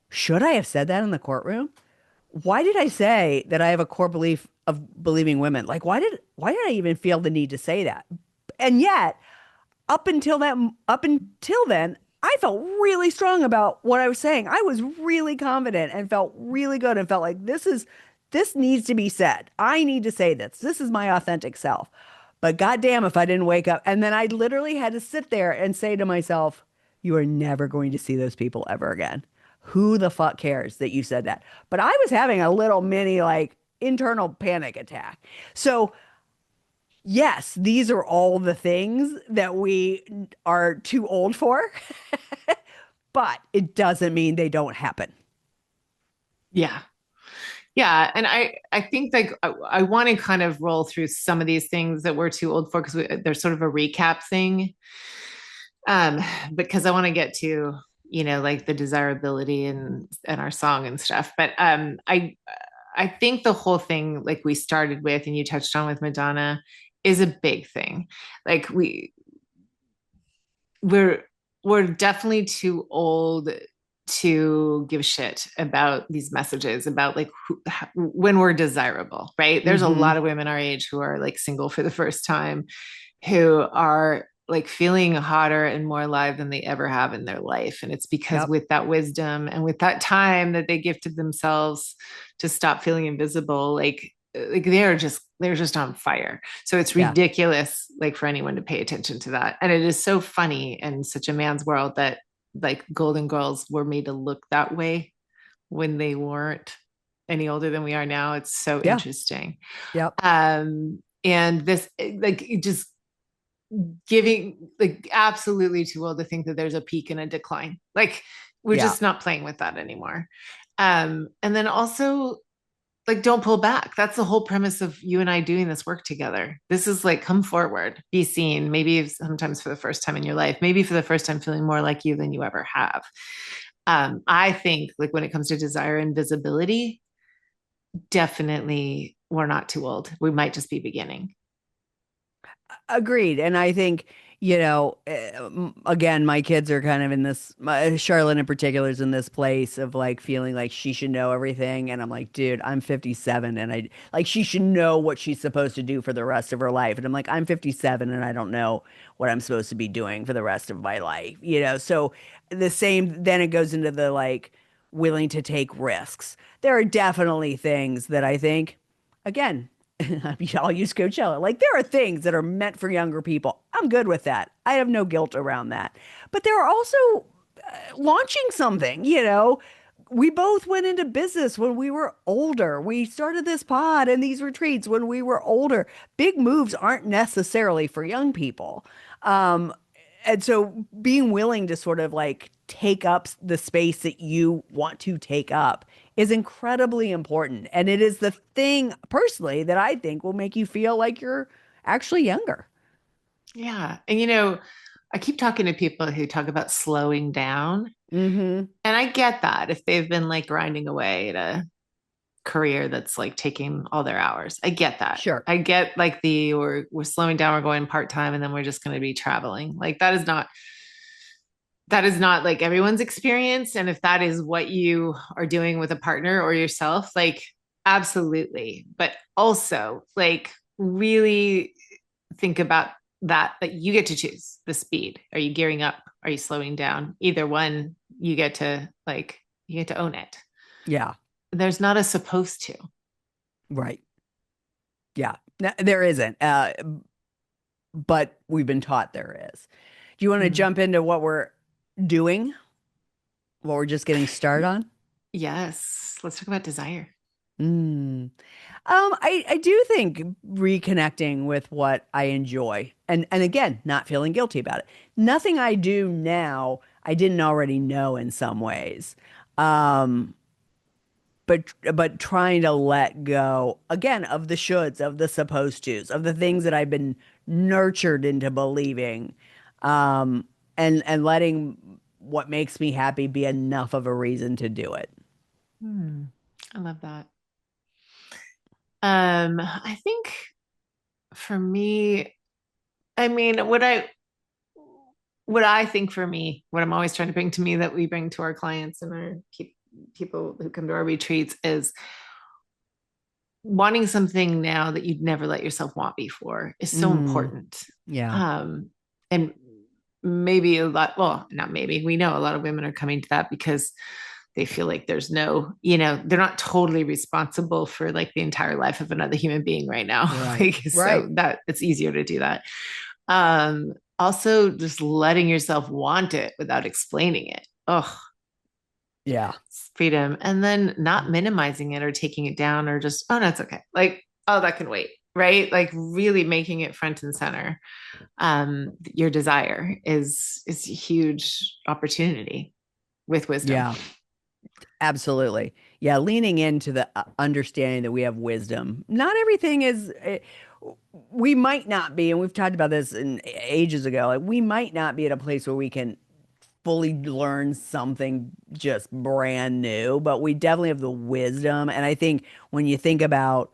should I have said that in the courtroom? Why did I say that I have a core belief of believing women? Like, why did I even feel the need to say that? And yet, up until then, I felt really strong about what I was saying. I was really confident and felt really good and felt like this needs to be said. I need to say this. This is my authentic self. But goddamn if I didn't wake up. And then I literally had to sit there and say to myself, you are never going to see those people ever again. Who the fuck cares that you said that? But I was having a little mini like internal panic attack. So yes, these are all the things that we are too old for, but it doesn't mean they don't happen. Yeah. Yeah, and I think like I want to kind of roll through some of these things that we're too old for because there's sort of a recap thing. Um, because I want to get to, like the desirability and our song and stuff. But I think the whole thing like we started with and you touched on with Madonna is a big thing. Like we're we're definitely too old to give shit about these messages about like when we're desirable, right? There's a lot Hmm. of women our age who are like single for the first time, who are like feeling hotter and more alive than they ever have in their life. And it's because Yep. with that wisdom and with that time that they gifted themselves to stop feeling invisible, like they're just on fire. So it's Yeah. ridiculous like for anyone to pay attention to that. And it is so funny in such a man's world that like Golden Girls were made to look that way when they weren't any older than we are now. It's so Yeah. interesting. Yep. And this like it just giving like absolutely too old to think that there's a peak and a decline. Like we're Yeah. just not playing with that anymore. And then also like don't pull back. That's the whole premise of you and I doing this work together. This is like come forward, be seen, maybe sometimes for the first time in your life, maybe for the first time feeling more like you than you ever have. I think like when it comes to desire and visibility, definitely we're not too old. We might just be beginning. Agreed. And I think, again, my kids are kind of in Charlotte in particular is in this place of like feeling like she should know everything. And I'm like, dude, I'm 57 and she should know what she's supposed to do for the rest of her life. And I'm like, I'm 57 and I don't know what I'm supposed to be doing for the rest of my life, So the same, then it goes into the like willing to take risks. There are definitely things that I think, again, I'll use Coachella. Like there are things that are meant for younger people. I'm good with that. I have no guilt around that. But there are also launching something. We both went into business when we were older. We started this pod and these retreats when we were older. Big moves aren't necessarily for young people. Um, and so being willing to sort of like take up the space that you want to take up is incredibly important. And it is the thing personally that I think will make you feel like you're actually younger. Yeah. And I keep talking to people who talk about slowing down. Hmm. And I get that if they've been like grinding away at a career that's like taking all their hours. I get that. Sure. I get like we're slowing down, we're going part-time and then we're just going to be traveling. Like that is not like everyone's experience. And if that is what you are doing with a partner or yourself, like absolutely. But also like really think about that you get to choose the speed. Are you gearing up? Are you slowing down? Either one, you get to own it. Yeah. There's not a supposed to. Right. Yeah. There isn't. But we've been taught there is. Do you want to Mm. jump into what we're doing? What we're just getting started on? Yes. Let's talk about desire. Mm. I do think reconnecting with what I enjoy and again, not feeling guilty about it. Nothing I do now I didn't already know in some ways. Um, but trying to let go again of the shoulds, of the supposed tos, of the things that I've been nurtured into believing, and letting what makes me happy be enough of a reason to do it. Hmm. I love that. I think for me, I mean, what I think for me, what I'm always trying to bring to me that we bring to our clients and our people who come to our retreats is wanting something now that you'd never let yourself want before is so Mm, important. yeah. And maybe a lot, well, not maybe, we know a lot of women are coming to that because they feel like there's no, they're not totally responsible for like the entire life of another human being right now. Right. Like, Right. so that it's easier to do that. Also just letting yourself want it without explaining it. Oh, Yeah. freedom. And then not minimizing it or taking it down or just, oh no, it's okay. Like, oh, that can wait. Right. Like really making it front and center. Your desire is a huge opportunity with wisdom. Yeah. Absolutely. Yeah, leaning into the understanding that we have wisdom. Not everything is, we might not be, and we've talked about this in ages ago, like we might not be at a place where we can fully learn something just brand new, but we definitely have the wisdom. And I think when you think about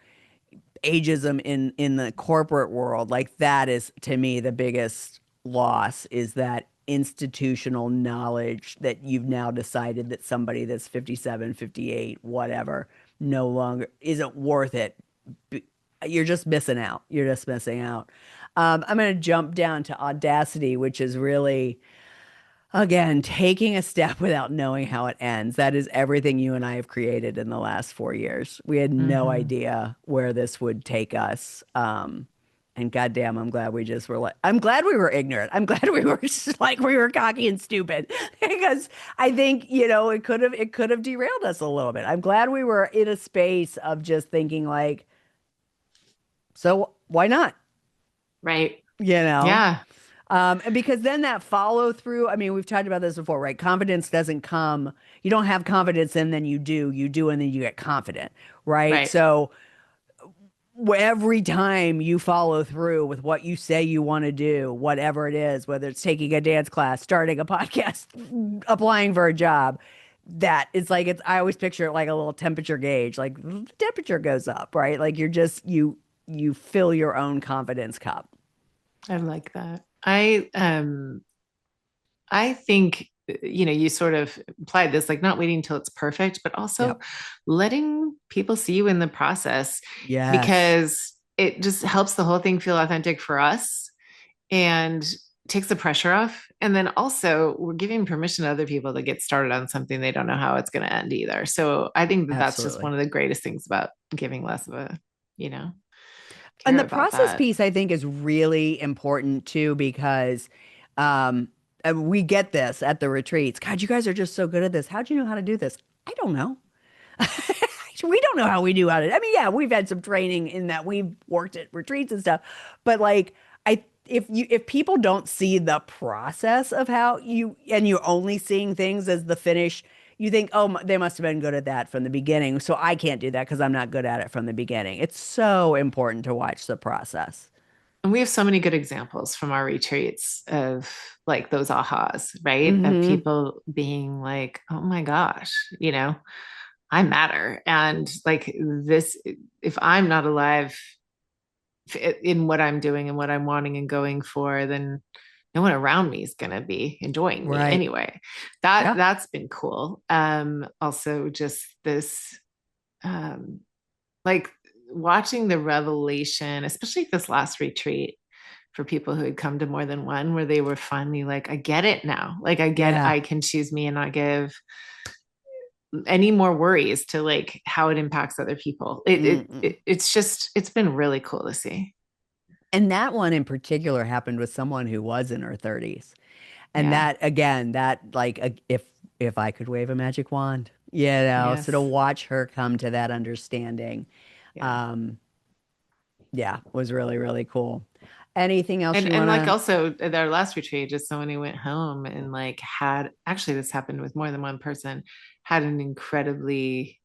ageism in the corporate world, like that is to me the biggest loss is that institutional knowledge that you've now decided that somebody that's 57, 58, whatever, no longer isn't worth it. You're just missing out. You're just missing out. I'm going to jump down to audacity, which is really again, taking a step without knowing how it ends. That is everything you and I have created in the last 4 years. We had no Mm-hmm. idea where this would take us. And goddamn, I'm glad we just were like, I'm glad we were ignorant. I'm glad we were just like we were cocky and stupid because I think, it could have derailed us a little bit. I'm glad we were in a space of just thinking like, so why not? Right. You know? Yeah. And because then that follow through, I mean, we've talked about this before, right? Confidence doesn't come, you don't have confidence and then you do, and then you get confident, right? Right. So every time you follow through with what you say you want to do, whatever it is, whether it's taking a dance class, starting a podcast, applying for a job, that it's like, I always picture it like a little temperature gauge, like the temperature goes up, right? Like you fill your own confidence cup. I like that. I think you sort of implied this, like not waiting until it's perfect, but also Yep. letting people see you in the process Yes. because it just helps the whole thing feel authentic for us and takes the pressure off. And then also we're giving permission to other people to get started on something they don't know how it's going to end either. So I think that that's just Absolutely. one of the greatest things about giving less of a, you know, And care the about process that. piece, I think, is really important too, because um, we get this at the retreats. God, you guys are just so good at this. How'd you know how to do this? I don't know. We don't know how we do how to. I mean, yeah, we've had some training in that we've worked at retreats and stuff, but like, if people don't see the process of how you and you're only seeing things as the finish, you think, oh, they must have been good at that from the beginning. So I can't do that because I'm not good at it from the beginning. It's so important to watch the process. And we have so many good examples from our retreats of like those ahas, right? Of Hmm. people being like, oh my gosh, I matter. And like this, if I'm not alive in what I'm doing and what I'm wanting and going for, then no one around me is going to be enjoying me Right. anyway. That Yeah. that's been cool. Also just this, um, like watching the revelation, especially this last retreat for people who had come to more than one, where they were finally like, I get it now. Like, I get Yeah. I can choose me and not give any more worries to like how it impacts other people. Mm-mm. It's just, it's been really cool to see. And that one in particular happened with someone who was in her 30s. And Yeah. that again, that like if I could wave a magic wand, so to Yes. watch her come to that understanding, Yeah. um, yeah, was really, really cool. Anything else you And like wanna? also their last retreat, just someone who went home and like had, actually this happened with more than one person, had an incredibly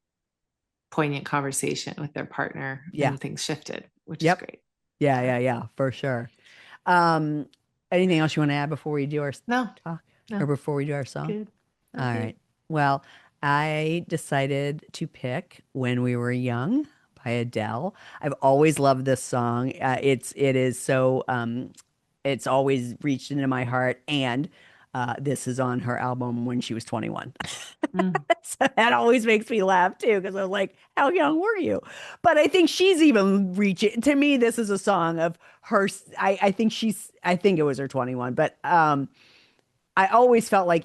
poignant conversation with their partner Yeah. and things shifted, which is Yep. great. Yeah, Yeah. yeah, yeah, for sure. Um, Anything else you want to add before we do our No, talk? or No, before we do our song? good. All Okay. right. Well, I decided to pick When We Were Young by Adele. I've always loved this song. It is so it's always reached into my heart, and this is on her album when she was 21. Mm. So that always makes me laugh too, because I was like, how young were you? But I think she's even reaching, to me, this is a song of her. I think I think it was her 21, but I always felt like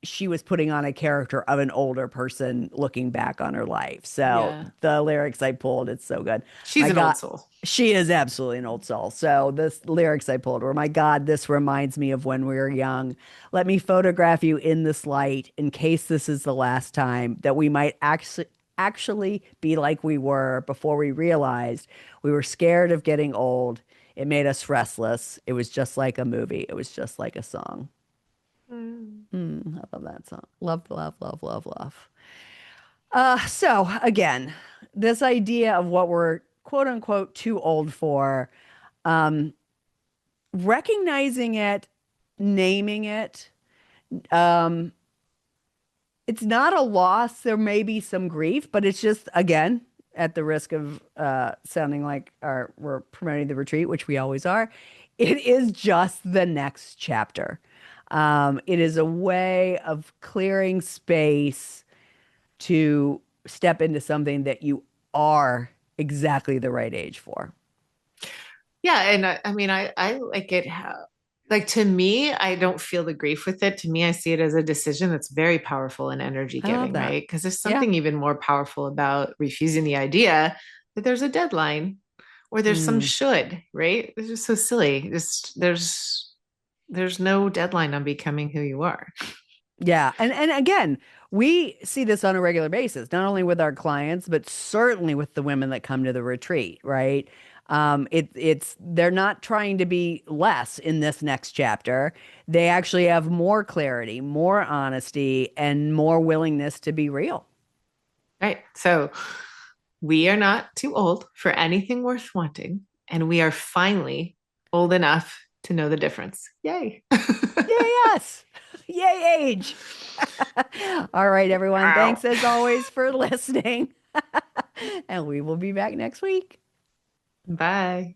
she was putting on a character of an older person looking back on her life. So Yeah. the lyrics I pulled, it's so good. She's My an old God, soul. she is absolutely an old soul. So this lyrics I pulled were, my God, this reminds me of when we were young. Let me photograph you in this light in case this is the last time that we might actually be like we were before we realized we were scared of getting old. It made us restless. It was just like a movie. It was just like a song. Mm. I love that song. Love, love, love, love, love. So again, this idea of what we're quote unquote too old for, um, recognizing it, naming it, um, it's not a loss. There may be some grief, but it's just, again, at the risk of sounding like we're promoting the retreat, which we always are, it is just the next chapter. It is a way of clearing space to step into something that you are exactly the right age for. Yeah, and I mean, I like it how, like to me, I don't feel the grief with it. To me, I see it as a decision that's very powerful and energy I love giving, that. right? Because there's Yeah. something even more powerful about refusing the idea that there's a deadline or there's some Mm. should, right? It's just so silly. Just there's no deadline on becoming who you are. Yeah. And again, we see this on a regular basis, not only with our clients, but certainly with the women that come to the retreat, right? It's they're not trying to be less in this next chapter. They actually have more clarity, more honesty, and more willingness to be real. Right. So we are not too old for anything worth wanting, and we are finally old enough to know the difference. Yay. Yay, yes. Yay, age. All right, everyone. Wow. Thanks as always for listening. And we will be back next week. Bye.